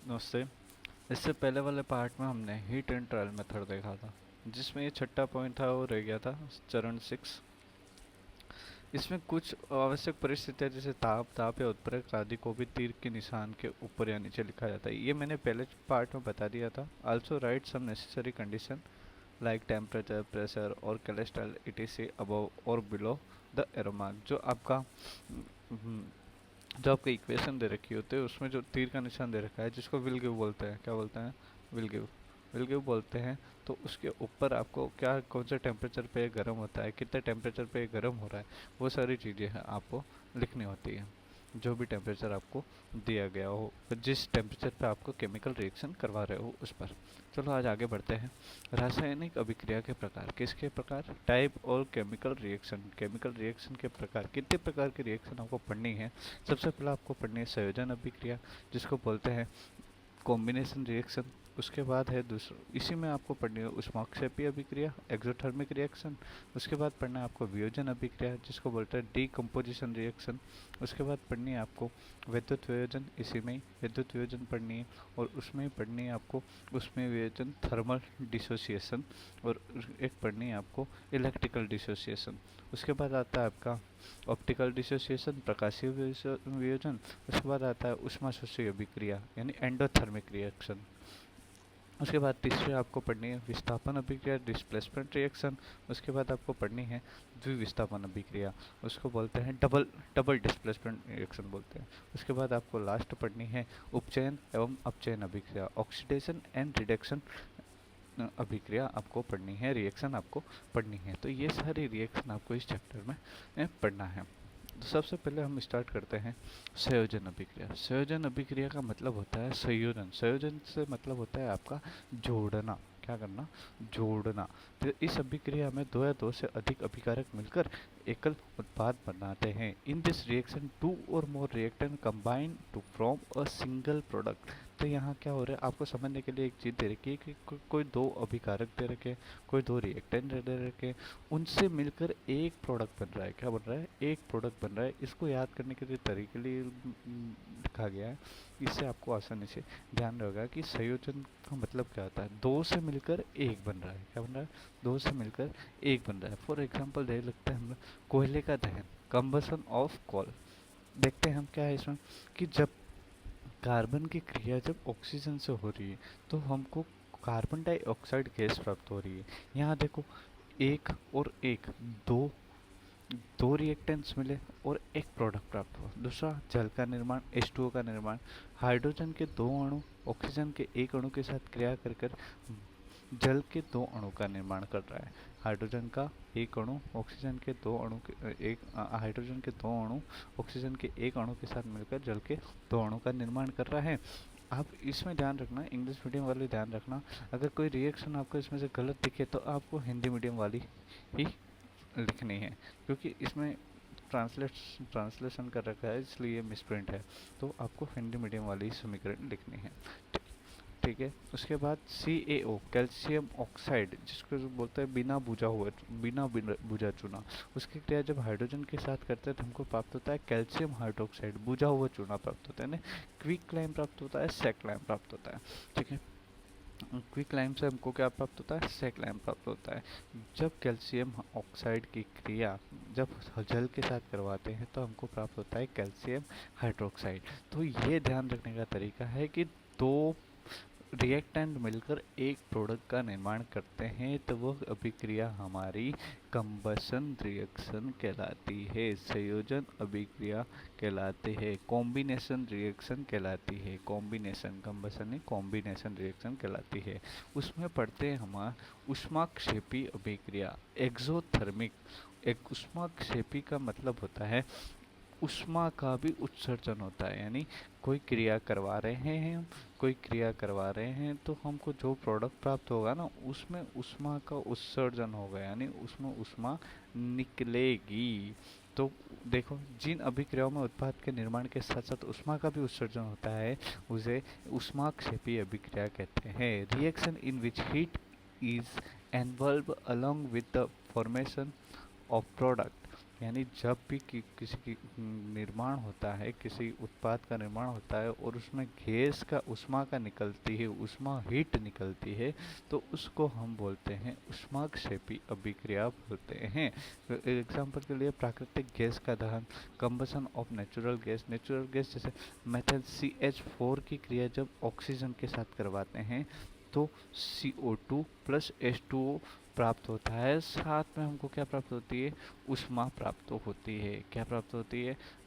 नमस्ते। इससे पहले वाले पार्ट में हमने हीट एंड ट्रायल मेथड देखा था, जिसमें ये छठा पॉइंट था वो रह गया था, चरण 6। इसमें कुछ आवश्यक परिस्थितियां जैसे ताप या उत्प्रेरक आदि को भी तीर के निशान के ऊपर या नीचे लिखा जाता है। ये मैंने पहले पार्ट में बता दिया था। Also write some necessary condition like temperature, pressure और कोलेस्ट्रॉल etc अबव और बिलो द एरो मार्क। जो आपको इक्वेशन दे रखी होती है उसमें जो तीर का निशान दे रखा है, जिसको विल गिव बोलते हैं, क्या बोलते हैं, विल गिव बोलते हैं। तो उसके ऊपर आपको क्या, कौन से टेम्परेचर पे गर्म होता है, कितने टेम्परेचर पे गर्म हो रहा है, वो सारी चीज़ें हैं आपको लिखनी होती है। जो भी टेम्परेचर आपको दिया गया हो, जिस टेम्परेचर पे आपको केमिकल रिएक्शन करवा रहे हो उस पर। चलो आज आगे बढ़ते हैं। रासायनिक अभिक्रिया के प्रकार। किसके प्रकार? टाइप और केमिकल रिएक्शन के प्रकार। कितने प्रकार की रिएक्शन आपको पढ़नी है? सबसे पहले आपको पढ़नी है संयोजन अभिक्रिया, जिसको बोलते हैं कॉम्बिनेशन रिएक्शन। उसके बाद है दूसरा, इसी में आपको पढ़नी है ऊष्माक्षेपी अभिक्रिया, एक्सोथर्मिक रिएक्शन। उसके बाद पढ़ना है आपको वियोजन अभिक्रिया, जिसको बोलते हैं डीकम्पोजिशन रिएक्शन। उसके बाद पढ़नी है आपको विद्युत वियोजन, इसी में ही विद्युत वियोजन पढ़नी है। और उसमें ही पढ़नी है आपको उसमें वियोजन, थर्मल डिसोसिएशन। और एक पढ़नी है आपको इलेक्ट्रिकल डिसोसिएशन। उसके बाद आता है आपका ऑप्टिकल डिसोसिएशन, प्रकाशीय वियोजन। उसके बाद आता है ऊष्माशोषी अभिक्रिया यानी एंडोथर्मिक रिएक्शन। उसके बाद तीसरे आपको पढ़नी है विस्थापन अभिक्रिया, डिस्प्लेसमेंट रिएक्शन। उसके बाद आपको पढ़नी है द्विविस्थापन अभिक्रिया, उसको बोलते हैं डबल डबल डिस्प्लेसमेंट रिएक्शन बोलते हैं। उसके बाद आपको लास्ट पढ़नी है उपचयन एवं अपचयन अभिक्रिया, ऑक्सीडेशन एंड रिडक्शन अभिक्रिया आपको पढ़नी है, रिएक्शन आपको पढ़नी है। तो ये सारी रिएक्शन आपको इस चैप्टर में पढ़ना है। तो सबसे पहले हम स्टार्ट करते हैं संयोजन अभिक्रिया। संयोजन अभिक्रिया का मतलब होता है संयोजन। संयोजन से मतलब होता है आपका जोड़ना। क्या करना? जोड़ना। तो इस अभिक्रिया में दो या दो से अधिक अभिकारक मिलकर एकल उत्पाद बनाते हैं। In this reaction two or more reactant combine to form a single product. तो यहाँ क्या हो रहा है आपको समझने के लिए, एक चीज़ दे रखी है कि कोई दो अभिकारक दे रखे, कोई दो रिएक्टेंट दे रखे, उनसे मिलकर एक प्रोडक्ट बन रहा है। क्या बन रहा है? एक प्रोडक्ट बन रहा है। इसको याद करने के लिए तरीके लिए लिखा गया है, इससे आपको आसानी से ध्यान रहेगा कि संयोजन का मतलब क्या होता है। दो से मिलकर एक बन रहा है। क्या बन रहा है? दो से मिलकर एक बन रहा है। फॉर एग्जाम्पल दे लगता है हम लोग कोयले का दहन, कंबसन ऑफ कोल। देखते हैं हम क्या है इसमें कि जब कार्बन की क्रिया जब ऑक्सीजन से हो रही है तो हमको कार्बन डाइऑक्साइड गैस प्राप्त हो रही है। यहाँ देखो, एक और एक, दो दो रिएक्टेंट्स मिले और एक प्रोडक्ट प्राप्त हुआ। दूसरा जल का निर्माण, H2O का निर्माण। हाइड्रोजन के दो अणु ऑक्सीजन के एक अणु के साथ क्रिया कर कर जल के दो अणु का निर्माण कर रहा है। हाइड्रोजन का एक अणु ऑक्सीजन के दो अणु के हाइड्रोजन के दो अणु ऑक्सीजन के एक अणु के साथ मिलकर जल के दो अणु का निर्माण कर रहा है। आप इसमें ध्यान रखना, इंग्लिश मीडियम वाले ध्यान रखना, अगर कोई रिएक्शन आपको इसमें से गलत दिखे तो आपको हिंदी मीडियम वाली ही लिखनी है, क्योंकि इसमें ट्रांसलेशन कर रखा है इसलिए मिसप्रिंट है। तो आपको हिंदी मीडियम वाली समीकरण लिखनी है। ठीक है। उसके बाद CaO, कैल्शियम ऑक्साइड, जिसको बोलते हैं बिना बुझा चूना। उसकी क्रिया जब हाइड्रोजन के साथ करते हैं तो हमको प्राप्त होता है कैल्शियम हाइड्रोक्साइड, बुझा हुआ चूना प्राप्त होता है ना। क्विक लाइम प्राप्त होता है, सेक लाइम प्राप्त होता है। ठीक है। क्विक लाइम से हमको क्या प्राप्त होता है? सेक लाइम प्राप्त होता है। जब कैल्शियम ऑक्साइड की क्रिया जब जल के साथ करवाते हैं तो हमको प्राप्त होता है कैल्शियम हाइड्रोक्साइड। तो ये ध्यान रखने का तरीका है कि दो रिएक्टेंट मिलकर एक प्रोडक्ट का निर्माण करते हैं तो वह अभिक्रिया हमारी कंबसन रिएक्शन कहलाती है, संयोजन अभिक्रिया कहलाती है, कॉम्बिनेशन रिएक्शन कहलाती है। कॉम्बिनेशन, कंबसन नहीं, कॉम्बिनेशन रिएक्शन कहलाती है। उसमें पढ़ते हैं हमारा ऊष्माक्षेपी अभिक्रिया, एक्सोथर्मिक। एक ऊष्माक्षेपी का मतलब होता है ऊष्मा का भी उत्सर्जन होता है, यानी कोई क्रिया करवा रहे हैं हम, कोई क्रिया करवा रहे हैं तो हमको जो प्रोडक्ट प्राप्त होगा ना उसमें ऊष्मा का उत्सर्जन होगा, यानी उसमें ऊष्मा निकलेगी। तो देखो, जिन अभिक्रियाओं में उत्पाद के निर्माण के साथ साथ ऊष्मा का भी उत्सर्जन होता है उसे ऊष्माक्षेपी अभिक्रिया कहते हैं। Reaction in which heat is involve along with the formation of product। यानी जब भी किसी की निर्माण होता है, किसी उत्पाद का निर्माण होता है और उसमें गैस का उष्मा का निकलती है, उष्मा हीट निकलती है, तो उसको हम बोलते हैं ऊष्माक्षेपी अभिक्रिया बोलते हैं। एग्जाम्पल के लिए प्राकृतिक गैस का दहन, कंबसन ऑफ नेचुरल गैस जैसे मेथेन CH4 की क्रिया जब ऑक्सीजन के साथ करवाते हैं तो CO2 प्लस H2O प्राप्त होता है, साथ में हमको क्या प्राप्त होती है, ऊष्मा प्राप्त होती है। क्या प्राप्त होती है,